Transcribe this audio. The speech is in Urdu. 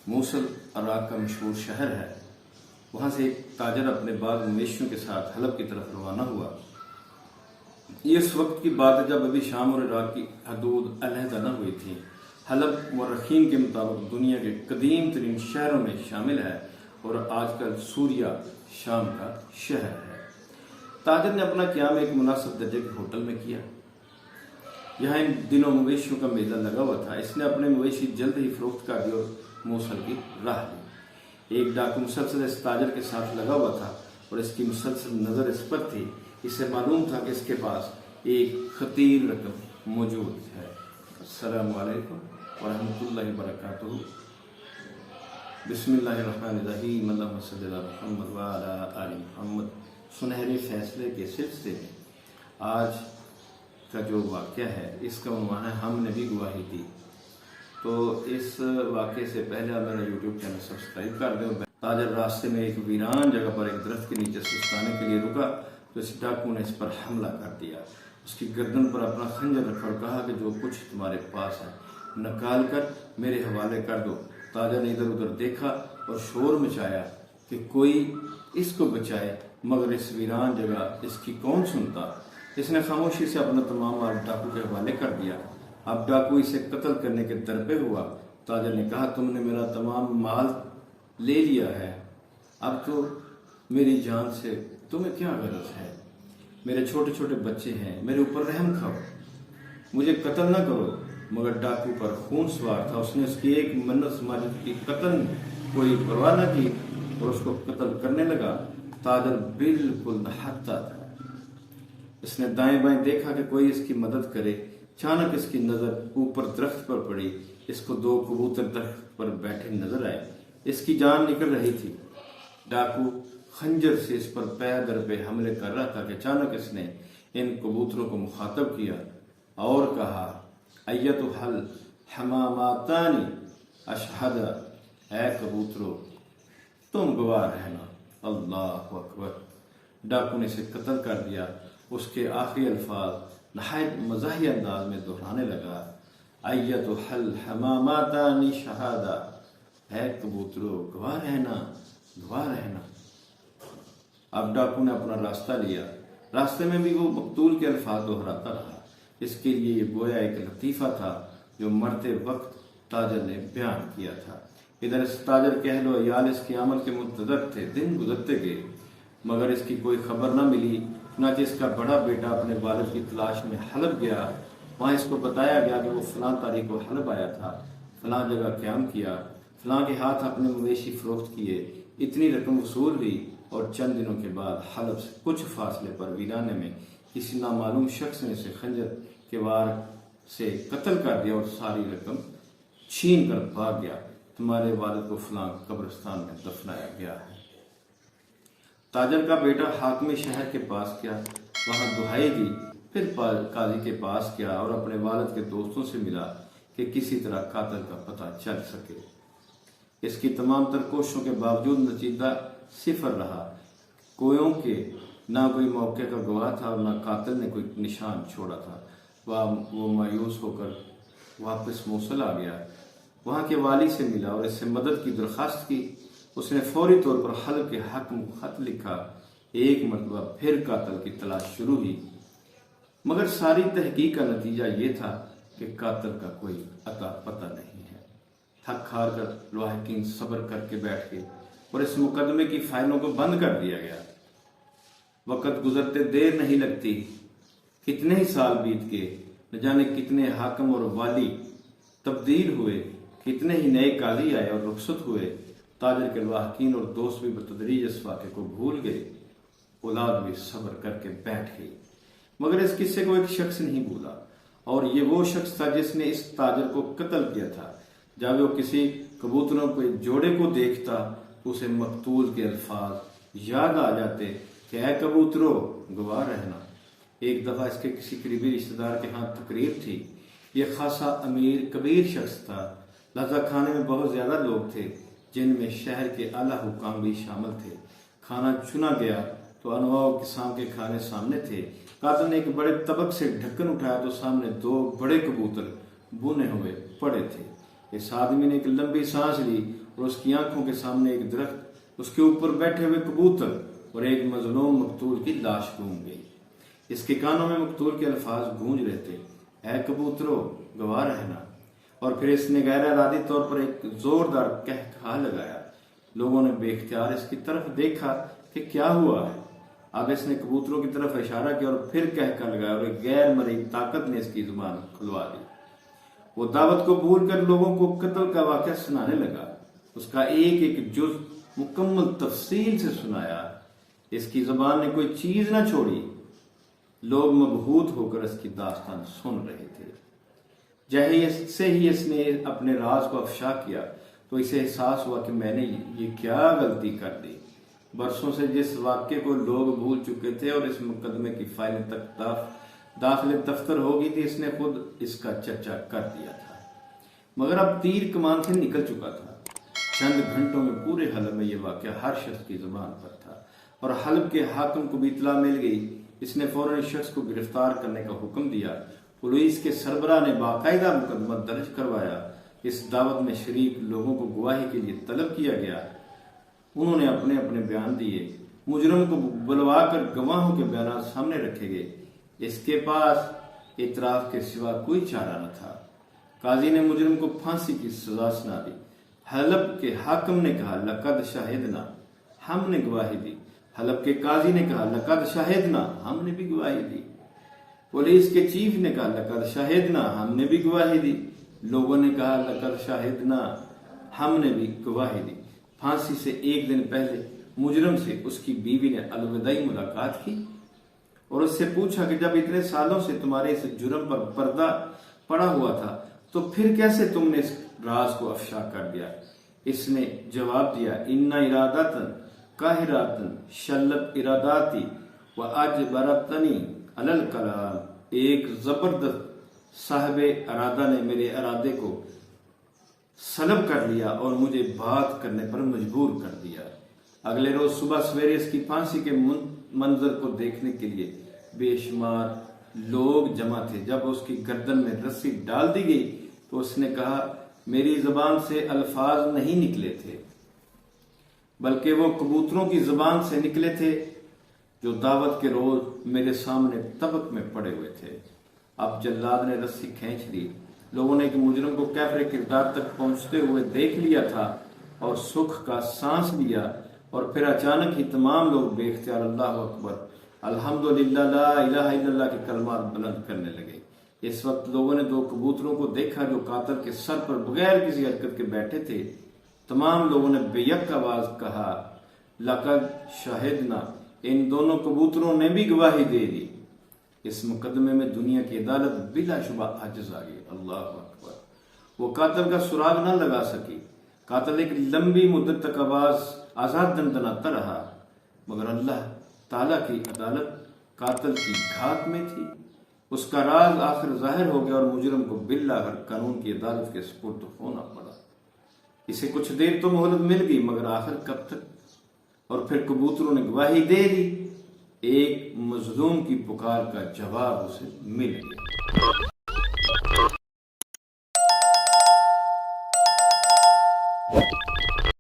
موصل عراق کا مشہور شہر ہے۔ وہاں سے ایک تاجر اپنے باغ مویشیوں کے ساتھ حلب کی طرف روانہ ہوا۔ یہ اس وقت کی بات ہے جب ابھی شام اور عراق کی حدود علیحدہ نہ ہوئی تھیں۔ حلب مورخین کے مطابق دنیا کے قدیم ترین شہروں میں شامل ہے اور آج کل سوریہ شام کا شہر ہے۔ تاجر نے اپنا قیام ایک مناسب درجے کے ہوٹل میں کیا۔ یہاں ان دنوں مویشیوں کا میلہ لگا ہوا تھا۔ اس نے اپنے مویشی جلد ہی فروخت کر دی اور موصل کی راہ لی۔ ایک ڈاکو مسلسل اس تاجر کے ساتھ لگا ہوا تھا اور اس کی مسلسل نظر اس پر تھی۔ اسے معلوم تھا کہ اس کے پاس ایک خطیر رقم موجود ہے۔ السلام علیکم ورحمۃ اللہ وبرکاتہ۔ بسم اللہ الرحمن الرحیم، اللہم صلی علی محمد وعلی آل محمد۔ سنہرے فیصلے کے سلسلے میں آج کا جو واقعہ ہے اس کا عنوان ہے ہم نے بھی گواہی دی۔ تو اس واقعے سے پہلے آپ میرا یوٹیوب چینل سبسکرائب کر دیں۔ تاجر راستے میں ایک ویران جگہ پر ایک درخت کے نیچے سستانے کے لیے رکا تو اس ڈاکو نے اس پر حملہ کر دیا۔ اس کی گردن پر اپنا خنجر رکھا اور کہا کہ جو کچھ تمہارے پاس ہے نکال کر میرے حوالے کر دو۔ تاجر نے ادھر ادھر دیکھا اور شور مچایا کہ کوئی اس کو بچائے، مگر اس ویران جگہ اس کی کون سنتا۔ اس نے خاموشی سے اپنا تمام مال ڈاکو کے حوالے کر دیا۔ اب ڈاکو اسے قتل کرنے کے درپے ہوا۔ تاجر نے کہا تم نے میرا تمام مال لے لیا ہے، اب تو میری جان سے تمہیں کیا غرض ہے؟ میرے چھوٹے چھوٹے بچے ہیں، میرے اوپر رحم کھاؤ، مجھے قتل نہ کرو۔ مگر ڈاکو پر خون سوار تھا، اس نے اس کی ایک منت سماجت کی قتل کوئی پرواہ نہ کی اور اس کو قتل کرنے لگا۔ تاجر بالکل نہتا تھا۔ اس نے دائیں بائیں دیکھا کہ کوئی اس کی مدد کرے۔ اچانک اس کی نظر اوپر درخت پر پڑی۔ اس کو دو کبوتر درخت پر بیٹھے نظر آئے۔ اس کی جان نکل رہی تھی۔ ڈاکو خنجر سے اس پر پے در پہ حملے کر رہا تھا کہ اچانک اس نے ان کبوتروں کو مخاطب کیا اور کہا ایتھا الحماماتان اشہد، اے کبوترو تم گواہ رہنا۔ اللہ اکبر۔ ڈاکو نے اسے قتل کر دیا۔ اس کے آخری الفاظ نہایت مزاحیہ انداز میں دہرانے لگا، ایتھا الحماماتان شہادہ، اے کبوترو گواہ رہنا، گواہ رہنا۔ اب ڈاکو نے اپنا راستہ لیا۔ راستے میں بھی وہ مقتول کے الفاظ دہراتا رہا۔ اس کے لیے یہ گویا ایک لطیفہ تھا جو مرتے وقت تاجر نے بیان کیا تھا۔ ادھر اس تاجر کے اہل و عیال اس کے عمل کے منتظر تھے۔ دن گزرتے گئے مگر اس کی کوئی خبر نہ ملی۔ چنانچہ اس کا بڑا بیٹا اپنے والد کی تلاش میں حلب گیا۔ وہاں اس کو بتایا گیا کہ وہ فلاں تاریخ کو حلب آیا تھا، فلاں جگہ قیام کیا، فلاں کے ہاتھ اپنے مویشی فروخت کیے، اتنی رقم وصول ہوئی اور چند دنوں کے بعد حلب سے کچھ فاصلے پر ویرانے میں کسی نامعلوم شخص نے اسے خنجر کے وار سے قتل کر دیا اور ساری رقم چھین کر بھاگ گیا۔ تمہارے والد کو فلاں قبرستان میں دفنایا گیا ہے۔ تاجر کا بیٹا حاکم شہر کے پاس گیا، وہاں دہائی دی، پھر قاضی کے پاس گیا اور اپنے والد کے دوستوں سے ملا کہ کسی طرح قاتل کا پتہ چل سکے۔ اس کی تمام تر کوششوں کے باوجود نتیجہ صفر رہا، کویوں کے نہ کوئی موقع کا گواہ تھا اور نہ قاتل نے کوئی نشان چھوڑا تھا۔ وہ مایوس ہو کر واپس موصل آ گیا، وہاں کے والی سے ملا اور اس سے مدد کی درخواست کی۔ اس نے فوری طور پر حلب کے حق میں خط لکھا۔ ایک مرتبہ پھر قاتل کی تلاش شروع ہوئی، مگر ساری تحقیق کا نتیجہ یہ تھا کہ قاتل کا کوئی عطا پتہ نہیں ہے۔ تھک ہار کر لاحقین صبر کر کے بیٹھ گئے اور اس مقدمے کی فائلوں کو بند کر دیا گیا۔ وقت گزرتے دیر نہیں لگتی، کتنے ہی سال بیت گئے، نہ جانے کتنے حاکم اور والی تبدیل ہوئے، کتنے ہی نئے قاضی آئے اور رخصت ہوئے۔ تاجر کے لاحقین اور دوست بھی بتدریج اس واقعے کو بھول گئے، اولاد بھی صبر کر کے بیٹھ گئی، مگر اس قصے کو ایک شخص نہیں بھولا، اور یہ وہ شخص تھا جس نے اس تاجر کو قتل کیا تھا۔ جب وہ کسی کبوتروں کے جوڑے کو دیکھتا تو اسے مقتول کے الفاظ یاد آ جاتے کہ اے کبوترو گواہ رہنا۔ ایک دفعہ اس کے کسی قریبی رشتہ دار کے ہاں تقریب تھی۔ یہ خاصا امیر کبیر شخص تھا، لہذا کھانے میں بہت زیادہ لوگ تھے، جن میں شہر کے اعلیٰ حکام بھی شامل تھے۔ کھانا چنا گیا تو انواع و اقسام کے کھانے سامنے تھے۔ قاتل نے ایک بڑے طبق سے ڈھکن اٹھایا تو سامنے دو بڑے کبوتر بنے ہوئے پڑے تھے۔ اس آدمی نے ایک لمبی سانس لی اور اس کی آنکھوں کے سامنے ایک درخت، اس کے اوپر بیٹھے ہوئے کبوتر اور ایک مظلوم مقتول کی لاش گھوم گئی۔ اس کے کانوں میں مقتول کے الفاظ گونج رہے تھے، اے کبوترو گواہ رہنا۔ اور پھر اس نے غیر ارادی طور پر ایک زوردار قہقہا لگایا۔ لوگوں نے بے اختیار اس کی طرف دیکھا کہ کیا ہوا ہے۔ اب اس نے کبوتروں کی طرف اشارہ کیا اور پھر قہقہا لگایا اور ایک غیر مرئی طاقت نے اس کی زبان کھلوا دی۔ وہ دعوت کو بھول کر لوگوں کو قتل کا واقعہ سنانے لگا۔ اس کا ایک ایک جز مکمل تفصیل سے سنایا۔ اس کی زبان نے کوئی چیز نہ چھوڑی۔ لوگ مبہوت ہو کر اس کی داستان سن رہے تھے۔ جیسے ہی اس نے اپنے راز کو افشا کیا تو اسے احساس ہوا کہ میں نے یہ کیا غلطی کر دی۔ برسوں سے جس واقعے کو لوگ بھول چکے تھے اور اس مقدمے کی فائلیں تک داخل دفتر ہو گئی تھی، اس نے خود اس کا چرچا کر دیا تھا، مگر اب تیر کمان سے نکل چکا تھا۔ چند گھنٹوں میں پورے حلب میں یہ واقعہ ہر شخص کی زبان پر تھا اور حلب کے حاکم کو بھی اطلاع مل گئی۔ اس نے فوراً اس شخص کو گرفتار کرنے کا حکم دیا۔ پولیس کے سربراہ نے باقاعدہ مقدمہ درج کروایا۔ اس دعوت میں شریک لوگوں کو گواہی کے لیے طلب کیا گیا۔ انہوں نے اپنے اپنے بیان دیے۔ مجرم کو بلوا کر گواہوں کے بیانات سامنے رکھے گئے۔ اس کے پاس اعتراف کے سوا کوئی چارہ نہ تھا۔ قاضی نے مجرم کو پھانسی کی سزا سنا دی۔ حلب کے حاکم نے کہا لقد شاہدنا، ہم نے گواہی دی۔ حلب کے قاضی نے کہا لقد شاہدنا، ہم نے بھی گواہی دی۔ پولیس کے چیف نے کہا لقد شاہدنا، ہم نے بھی گواہی دی۔ لوگوں نے کہا لقد شاہدنا، ہم نے بھی گواہی دی۔ پھانسی سے ایک دن پہلے مجرم سے اس کی بیوی نے الوداعی ملاقات کی اور اس سے پوچھا کہ جب اتنے سالوں سے تمہارے اس جرم پر پردہ پڑا ہوا تھا تو پھر کیسے تم نے اس راز کو افشا کر دیا؟ اس نے جواب دیا ان ارادتن قاہراتن شلت اراداتی و اجبرتنی علی الکلام، ایک زبردست صاحب ارادہ نے میرے ارادے کو سلب کر لیا اور مجھے بات کرنے پر مجبور کر دیا۔ اگلے روز صبح سویرے اس کی پھانسی کے منظر کو دیکھنے کے لیے بے شمار لوگ جمع تھے۔ جب اس کی گردن میں رسی ڈال دی گئی تو اس نے کہا میری زبان سے الفاظ نہیں نکلے تھے بلکہ وہ کبوتروں کی زبان سے نکلے تھے جو دعوت کے روز میرے سامنے طبق میں پڑے ہوئے تھے۔ اب جلاد نے رسی کھینچ لی۔ لوگوں نے ایک مجرم کو کیفر کردار تک پہنچتے ہوئے دیکھ لیا تھا اور سکھ کا سانس لیا، اور پھر اچانک ہی تمام لوگ بے اختیار اللہ اکبر الحمدللہ لا الہ الا اللہ کے کلمات بلند کرنے لگے۔ اس وقت لوگوں نے دو کبوتروں کو دیکھا جو قاتل کے سر پر بغیر کسی حرکت کے بیٹھے تھے۔ تمام لوگوں نے بے یک آواز کہا لقد شاہدنا، ان دونوں کبوتروں نے بھی گواہی دے دی۔ اس مقدمے میں دنیا کی عدالت بلا شبہ عاجز آ گئی۔ اللہ اکبر۔ وہ قاتل کا سراغ نہ لگا سکی۔ قاتل ایک لمبی مدت تک آزاد دندناتا رہا، مگر اللہ تعالیٰ کی عدالت قاتل کی گھات میں تھی۔ اس کا راز آخر ظاہر ہو گیا اور مجرم کو بالآخر قانون کی عدالت کے سپرد ہونا پڑا۔ اسے کچھ دیر تو مہلت مل گئی، مگر آخر کب تک؟ اور پھر کبوتروں نے گواہی دے دی۔ ایک مظلوم کی پکار کا جواب اسے مل گیا۔